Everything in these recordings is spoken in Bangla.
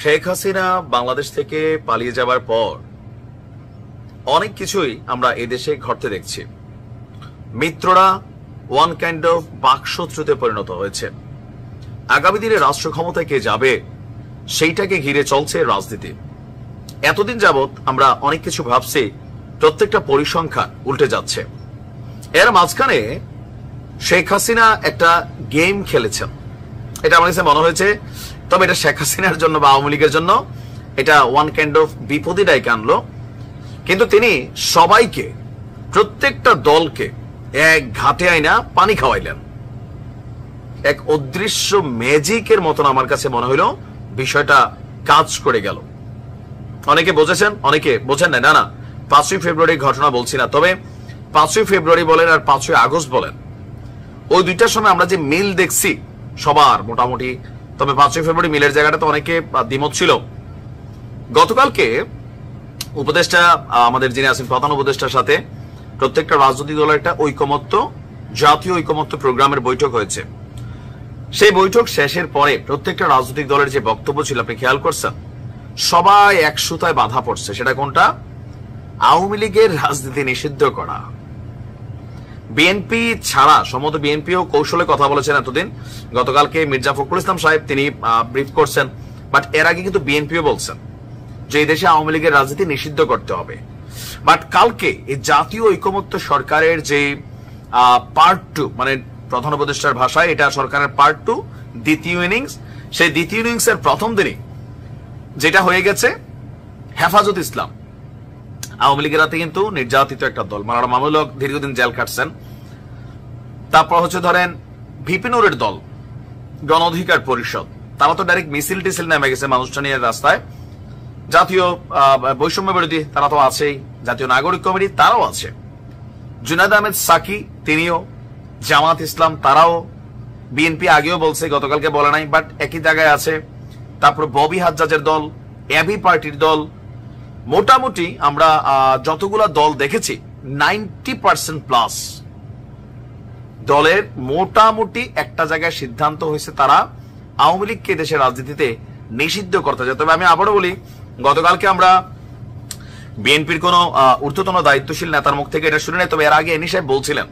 শেখ হাসিনা বাংলাদেশ থেকে পালিয়ে যাবার পর অনেক কিছুই আমরা এদেশে ঘটতে দেখছি। মিত্ররা ওয়ান কাইন্ড অফ বাকশত্রুতে পরিণত হয়েছে। আগামী দিনে রাষ্ট্র ক্ষমতায় কে যাবে সেইটাকে ঘিরে চলছে রাজনীতি। এতদিন যাবৎ আমরা অনেক কিছু ভাবছি, প্রত্যেকটা পরিসংখ্যান উল্টে যাচ্ছে। এর মাঝখানে শেখ হাসিনা একটা গেম খেলেছেন, এটা আমার কাছে মনে হয়েছে। তবে এটা শেখ হাসিনার জন্য বা আওয়ামী লীগের জন্য এটা ওয়ান কাইন্ড অফ বিপদই ডাইকে আনলো। কিন্তু তিনি সবাইকে, প্রত্যেকটা দলকে এক ঘাটে আইনা পানি খাওয়াইলেন। এক অদৃশ্য ম্যাজিকের মতন আমার কাছে মনে হইল বিষয়টা কাজ করে গেল। অনেকে বুঝেছেন, অনেকে বোঝেন না। না 5ই ফেব্রুয়ারির ঘটনা বলছি না, তবে 5ই ফেব্রুয়ারি বলেন আর 5ই আগস্ট বলেন, ওই দুইটার সময় আমরা যে মিল দেখছি সবার মোটামুটি। তবে 5ই ফেব্রুয়ারি মিলের জায়গাটা তো অনেকে দ্বিমত ছিল। গতকালকে উপদেষ্টা, আমাদের যিনি আছেন প্রধান উপদেষ্টার সাথে প্রত্যেকটা রাজনৈতিক দলের একটা ঐকমত্য, জাতীয় ঐকমত্য প্রোগ্রামের বৈঠক হয়েছে। সেই বৈঠক শেষের পরে প্রত্যেকটা রাজনৈতিক দলের যে বক্তব্য ছিল আপনি খেয়াল করছেন, সবাই এক সুতায় বাধা পড়ছে। সেটা কোনটা? আওয়ামী লীগের রাজনীতি নিষিদ্ধ করা। বিএনপি ছাড়া সম্ভবত বিএনপিও কৌশলে কথা বলেছেন এতদিন। গতকালকে মির্জা ফখরুল ইসলাম সাহেব তিনি ব্রিফ করছেন, বাট এর আগে কিন্তু বিএনপিও বলছেন যে এই দেশে আওয়ামী লীগের রাজনীতি নিষিদ্ধ করতে হবে। বাট কালকে এই জাতীয় ঐকমত্য সরকারের যে পার্ট 2, মানে প্রধান উপদেষ্টার ভাষায় এটা সরকারের পার্ট 2, দ্বিতীয় ইনিংস। সেই দ্বিতীয় ইনিংস এর প্রথম দিনই যেটা হয়ে গেছে, হেফাজত ইসলাম আওয়ামী লীগের হাতে কিন্তু নির্যাতিত একটা দল। মাওলানা মামুনুল হক দীর্ঘদিন জেল কাটছেন। তারপর হচ্ছে ধরেন ভিপি নুরের দল, গণ অধিকার পরিষদ, তারা তো ডাইরেক্ট মিছিল টিছিল নেমে গেছে মানুষটা নিয়ে রাস্তায়। জাতীয় বৈষম্য বিরোধী তারা তো আছেই, জাতীয় নাগরিক কমিটি তারাও আছে, জুনায়েদ আহমেদ সাকি তিনিও, জামাত ইসলাম তারাও, বিএনপি আগেও বলছে, গতকালকে বলে নাই, বাট একই জায়গায় আছে। তারপর ববি হাজ্জাজের দল, এবি পার্টির দল, মোটামুটি আমরা যতগুলা দল দেখেছি 90% প্লাস দলের মোটামুটি একটা জায়গায় সিদ্ধান্ত হয়েছে তারা আওয়ামী লীগকে দেশের রাজনীতিতে নিষিদ্ধ করতে চায়। তবে আমি আবারও বলি, গতকালকে আমরা বিএনপির কোন ঊর্ধ্বতন দায়িত্বশীল নেতার মুখ থেকে এটা শুনে নাই। তবে এর আগে এনি সাহেব বলছিলেন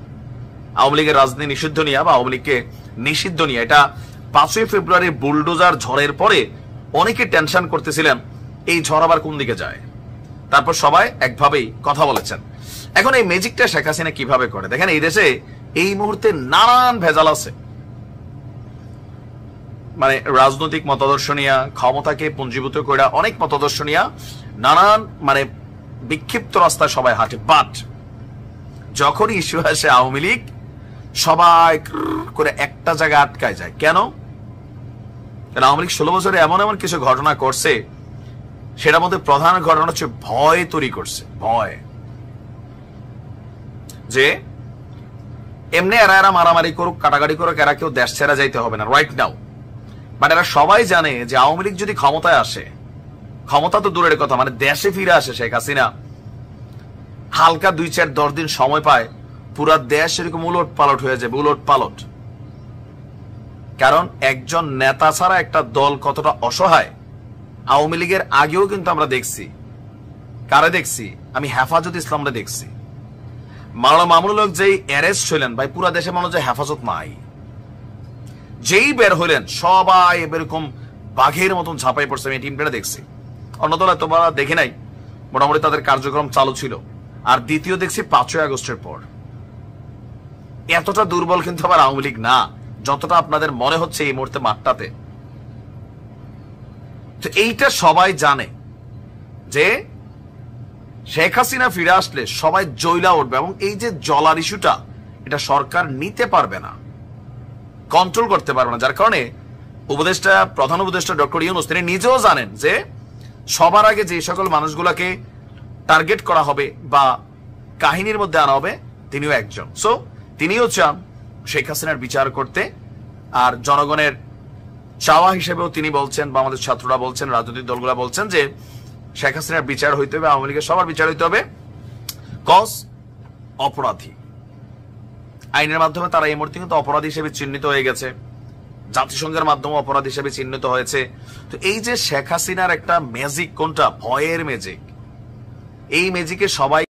আওয়ামী লীগের রাজনীতি নিষিদ্ধ নিয়ে বা আওয়ামী লীগকে নিষিদ্ধ নিয়ে। এটা 5ই ফেব্রুয়ারির বুলডোজার ঝড়ের পরে অনেকে টেনশন করতেছিলেন এই ঝড় আবার কোন দিকে যায়। তারপর সবাই একভাবেই কথা বলেছেন। এখন এই ম্যাজিকটা শেখ হাসিনা কিভাবে করে দেখেন। এই দেশে এই মুহূর্তে নানান ভেজাল আছে, মানে রাজনৈতিক মতাদর্শ নিয়া, ক্ষমতাকে পুঞ্জীভূত করে অনেক মতাদর্শ নিয়া নানান মানে বিক্ষিপ্ত রাস্তায় সবাই হাঁটে। বাট যখনই ইস্যু আসে আওয়ামী লীগ, সবাই করে একটা জায়গায় আটকায় যায়। কেন? আওয়ামী লীগ 16 বছরে এমন এমন কিছু ঘটনা করছে, সেটার মধ্যে প্রধান ঘটনা হচ্ছে ভয় তৈরি করছে। ভয় যে এমনি এরা মারামারি করুক, কাটাকাটি করুক, এরা কেউ দেশ ছেড়ে যাইতে হবে না রাইট নাও। বাট এরা সবাই জানে যে আওয়ামী লীগ যদি ক্ষমতায় আসে, ক্ষমতা তো দূরের কথা, মানে দেশে ফিরে আসে শেখ হাসিনা, হালকা 2-4-10 দিন সময় পায়, পুরা দেশ এরকম উলট পালট হয়ে যাবে, উলট পালট। কারণ একজন নেতা ছাড়া একটা দল কতটা অসহায় আওয়ামী লীগের আগেও কিন্তু আমরা দেখছি। কারে দেখছি? আমি হেফাজত ইসলামরে দেখছি। মাওলানা মামুনুল হক যেই অ্যারেস্ট হইলেন, ভাই পুরা দেশে মনে হয় হেফাজত নাই। যেই বের হইলেন সবাই এরকম বাঘের মতন ঝাঁপাই পড়ছে। আমি টিমটা দেখছি, অন্য দল তোমরা দেখে নাই, মোটামুটি তাদের কার্যক্রম চালু ছিল। আর দ্বিতীয় দেখছি 5ই আগস্টের পর। এতটা দুর্বল কিন্তু আবার আওয়ামী লীগ না যতটা আপনাদের মনে হচ্ছে এই মুহূর্তে মাঠটাতে। তো এইটা সবাই জানে যে শেখ হাসিনা ফিরে আসলে সবাই জয়লা উঠবে, এবং এই যে জলার ইস্যুটা এটা সরকার নিতে পারবে না, কন্ট্রোল করতে পারবে না। যার কারণে উপদেষ্টা, প্রধান উপদেষ্টা ডক্টর ইউনূস তিনি নিজেও জানেন যে সবার আগে যে সকল মানুষগুলাকে টার্গেট করা হবে বা কাহিনীর মধ্যে আনা হবে তিনিও একজন। সো তিনিও চান শেখ হাসিনার বিচার করতে। আর জনগণের চাওয়া হিসেবেও তিনি বলছেন, বা আমাদের ছাত্ররা বলছেন, রাজনৈতিক দলগুলা বলছেন যে শেখ হাসিনার বিচার হইতে হবে, আওয়ামী লীগের সবার বিচার হইতে হবে। কজ অপরাধী আইনের মাধ্যমে তারা এই মুহূর্তে কিন্তু অপরাধী হিসেবে চিহ্নিত হয়ে গেছে। জাতিসংঘের মাধ্যমে অপরাধ হিসেবে চিহ্নিত হয়েছে। তো এই যে শেখ হাসিনার একটা ম্যাজিক, কোনটা ভয়ের ম্যাজিক, এই ম্যাজিকে সবাই